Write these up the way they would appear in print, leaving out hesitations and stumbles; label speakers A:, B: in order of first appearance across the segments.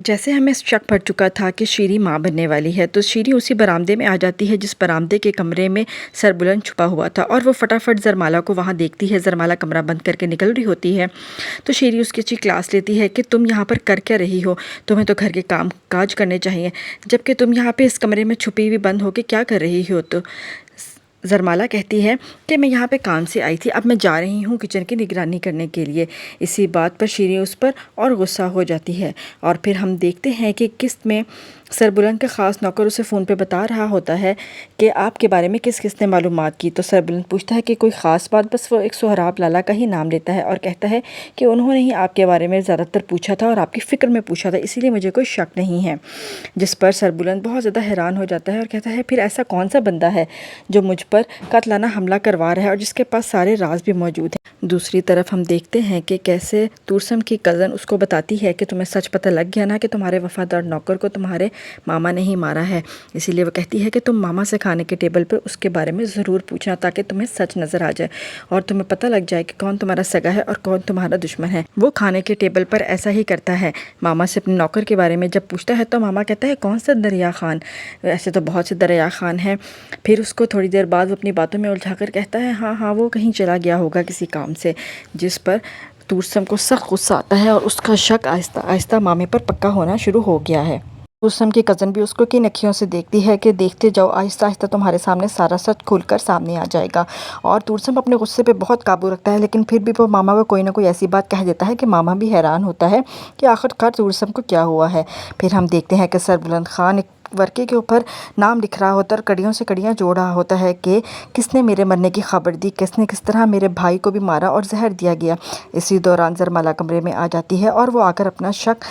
A: جیسے ہمیں شک پڑ چکا تھا کہ شیری ماں بننے والی ہے، تو شیری اسی برآمدے میں آ جاتی ہے جس برآمدے کے کمرے میں سربلند چھپا ہوا تھا، اور وہ فٹافٹ زرمالا کو وہاں دیکھتی ہے۔ زرمالا کمرہ بند کر کے نکل رہی ہوتی ہے تو شیری اس کی اچھی کلاس لیتی ہے کہ تم یہاں پر کر کیا رہی ہو، تمہیں تو گھر کے کام کاج کرنے چاہیے، جبکہ تم یہاں پہ اس کمرے میں چھپی ہوئی بند ہو کے کیا کر رہی ہو۔ تو زرمالا کہتی ہے کہ میں یہاں پہ کام سے آئی تھی، اب میں جا رہی ہوں کچن کی نگرانی کرنے کے لیے۔ اسی بات پر شیری اس پر اور غصہ ہو جاتی ہے، اور پھر ہم دیکھتے ہیں کہ قسط میں سربلند کا خاص نوکر اسے فون پہ بتا رہا ہوتا ہے کہ آپ کے بارے میں کس کس نے معلومات کی۔ تو سربلند پوچھتا ہے کہ کوئی خاص بات، بس وہ ایک سہراب لالا کا ہی نام لیتا ہے اور کہتا ہے کہ انہوں نے ہی آپ کے بارے میں زیادہ تر پوچھا تھا اور آپ کی فکر میں پوچھا تھا، اسی لیے مجھے کوئی شک نہیں ہے۔ جس پر سربلند بہت زیادہ حیران ہو جاتا ہے اور کہتا ہے پھر ایسا کون سا بندہ ہے جو مجھ پر قاتلانہ حملہ کروا رہا ہے اور جس کے پاس سارے راز بھی موجود ہیں۔ دوسری طرف ہم دیکھتے ہیں کہ کیسے تورسم کی کزن اس کو بتاتی ہے کہ تمہیں سچ پتہ لگ گیا نا کہ تمہارے وفادار نوکر کو تمہارے ماما نے ہی مارا ہے، اسی لیے وہ کہتی ہے کہ تم ماما سے کھانے کے ٹیبل پہ اس کے بارے میں ضرور پوچھنا تاکہ تمہیں سچ نظر آ جائے اور تمہیں پتہ لگ جائے کہ کون تمہارا سگا ہے اور کون تمہارا دشمن ہے۔ وہ کھانے کے ٹیبل پر ایسا ہی کرتا ہے، ماما سے اپنے نوکر کے بارے میں جب پوچھتا ہے تو ماما کہتا ہے کون سا دریا خان، ایسے تو بہت سے دریا خان ہیں۔ پھر اس کو تھوڑی دیر بعد وہ اپنی باتوں میں الجھا کر کہتا ہے ہاں وہ کہیں چلا گیا ہوگا کسی کام سے، جس پر تورسم کو سخت غصہ آتا ہے اور اس کا شک آہستہ آہستہ مامے پر پکا ہونا شروع ہو گیا ہے۔ تورسم کی کزن بھی اس کو کن اکھیوں سے دیکھتی ہے کہ دیکھتے جاؤ آہستہ آہستہ تمہارے سامنے سارا سچ کھل کر سامنے آ جائے گا۔ اور تورسم اپنے غصے پہ بہت قابو رکھتا ہے، لیکن پھر بھی وہ ماما کو کوئی نہ کوئی ایسی بات کہہ دیتا ہے کہ ماما بھی حیران ہوتا ہے کہ آخرکار تورسم کو کیا ہوا ہے۔ پھر ہم دیکھتے ہیں کہ سربلند خان ایک ورقے کے اوپر نام لکھ رہا ہوتا ہے اور کڑیوں سے کڑیاں جوڑ رہا ہوتا ہے کہ کس نے میرے مرنے کی خبر دی، کس طرح میرے بھائی کو بھی مارا اور زہر دیا گیا۔ اسی دوران زرمالا کمرے میں آ جاتی ہے اور وہ آ کر اپنا شک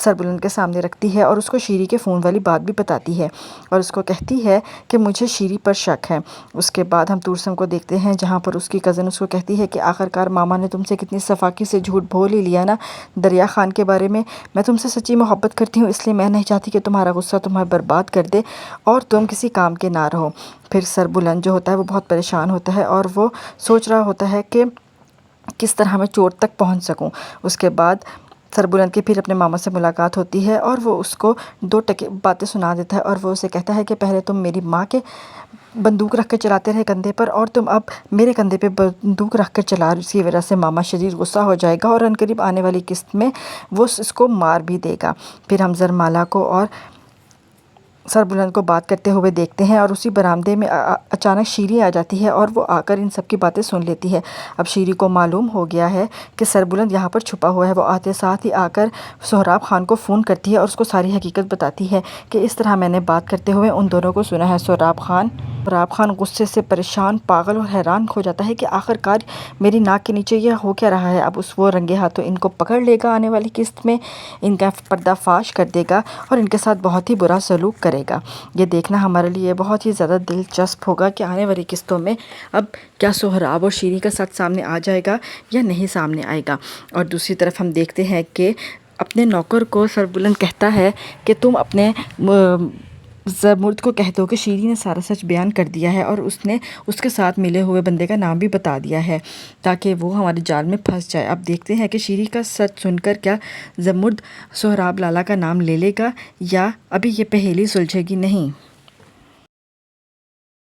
A: سربلند کے سامنے رکھتی ہے اور اس کو شیری کے فون والی بات بھی بتاتی ہے اور اس کو کہتی ہے کہ مجھے شیری پر شک ہے۔ اس کے بعد ہم تورسم کو دیکھتے ہیں جہاں پر اس کی کزن اس کو کہتی ہے کہ آخرکار ماما نے تم سے کتنی صفاقی سے جھوٹ بول ہی لیا نا دریا خان کے بارے میں تم سے سچی محبت کرتی ہوں، اس لیے میں نہیں چاہتی کہ تمہارا غصہ تمہیں برباد کر دے اور تم کسی کام کے نہ رہو۔ پھر سربلند جو ہوتا ہے وہ بہت پریشان ہوتا ہے اور وہ سوچ رہا ہوتا ہے کہ کس طرح میں چوٹ تک پہنچ سکوں۔ اس کے بعد سربلند کی پھر اپنے ماما سے ملاقات ہوتی ہے اور وہ اس کو دو باتیں سنا دیتا ہے اور وہ اسے کہتا ہے کہ پہلے تم میری ماں کے بندوق رکھ کر چلاتے رہے کندھے پر اور تم اب میرے کندھے پہ بندوق رکھ کر چلا، اس کی وجہ سے ماما شدید غصہ ہو جائے گا اور عنقریب آنے والی قسط میں وہ اس کو مار بھی دے گا۔ پھر ہم زرمالا کو اور سربلند کو بات کرتے ہوئے دیکھتے ہیں اور اسی برآمدے میں اچانک شیری آ جاتی ہے اور وہ آ کر ان سب کی باتیں سن لیتی ہے۔ اب شیری کو معلوم ہو گیا ہے کہ سربلند یہاں پر چھپا ہوا ہے۔ وہ آتے ساتھ ہی آ کر سہراب خان کو فون کرتی ہے اور اس کو ساری حقیقت بتاتی ہے کہ اس طرح میں نے بات کرتے ہوئے ان دونوں کو سنا ہے۔ سہراب خان غصے سے پریشان، پاگل اور حیران ہو جاتا ہے کہ آخرکار میری ناک کے نیچے یہ ہو کیا رہا ہے۔ اب وہ رنگے ہاتھوں ان کو پکڑ لے گا، آنے والی قسط میں ان کا پردہ فاش کر دے گا اور ان کے ساتھ بہت ہی برا سلوک کرے گا۔ یہ دیکھنا ہمارے لیے بہت ہی زیادہ دلچسپ ہوگا کہ آنے والی قسطوں میں اب کیا سہراب اور شیری کا ساتھ سامنے آ جائے گا یا نہیں سامنے آئے گا۔ اور دوسری طرف ہم دیکھتے ہیں کہ اپنے نوکر کو سربلند کہتا ہے کہ تم اپنے زرمرد کو کہہ دو کہ شیری نے سارا سچ بیان کر دیا ہے اور اس نے اس کے ساتھ ملے ہوئے بندے کا نام بھی بتا دیا ہے تاکہ وہ ہمارے جال میں پھنس جائے۔ اب دیکھتے ہیں کہ شیری کا سچ سن کر کیا زرمرد سہراب لالا کا نام لے لے گا یا ابھی یہ پہیلی سلجھے گی نہیں۔